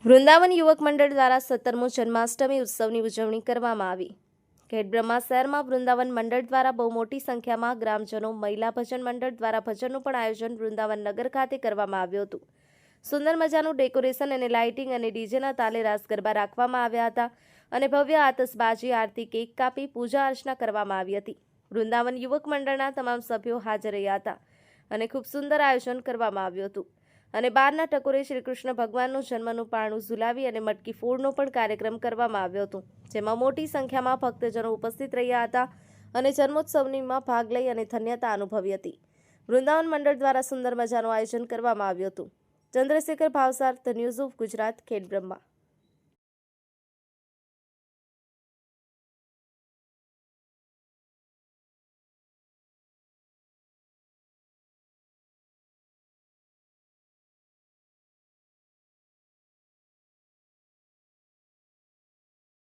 વૃંદાવન યુવક મંડળ દ્વારા 17મો જન્માષ્ટમી ઉત્સવની ઉજવણી કરવામાં આવી। ખેડબ્રહ્મા શહેરમાં વૃંદાવન મંડળ દ્વારા બહુ મોટી સંખ્યામાં ગ્રામજનો, મહિલા ભજન મંડળ દ્વારા ભજનનું પણ આયોજન વૃંદાવન નગર ખાતે કરવામાં આવ્યું હતું। સુંદર મજાનું ડેકોરેશન અને લાઇટિંગ અને ડીજેના તાલે રાસ ગરબા રાખવામાં આવ્યા હતા અને ભવ્ય આતશબાજી, આરતી, કેક કાપી પૂજા અર્ચના કરવામાં આવી હતી। વૃંદાવન યુવક મંડળના તમામ સભ્યો હાજર રહ્યા હતા અને ખૂબ સુંદર આયોજન કરવામાં આવ્યું હતું અને બારના ટકોરે શ્રી કૃષ્ણ ભગવાનનું જન્મનું પારણું ઝુલાવી અને મટકી ફોડનો પણ કાર્યક્રમ કરવામાં આવ્યો હતો, જેમાં મોટી સંખ્યામાં ભક્તજનો ઉપસ્થિત રહ્યા હતા અને જન્મોત્સવમાં ભાગ લઈ અને ધન્યતા અનુભવી હતી। વૃંદાવન મંડળ દ્વારા સુંદર મજાનું આયોજન કરવામાં આવ્યું હતું। Chandrashekhar Bhavsar, the news of Gujarat, Khedbrahma.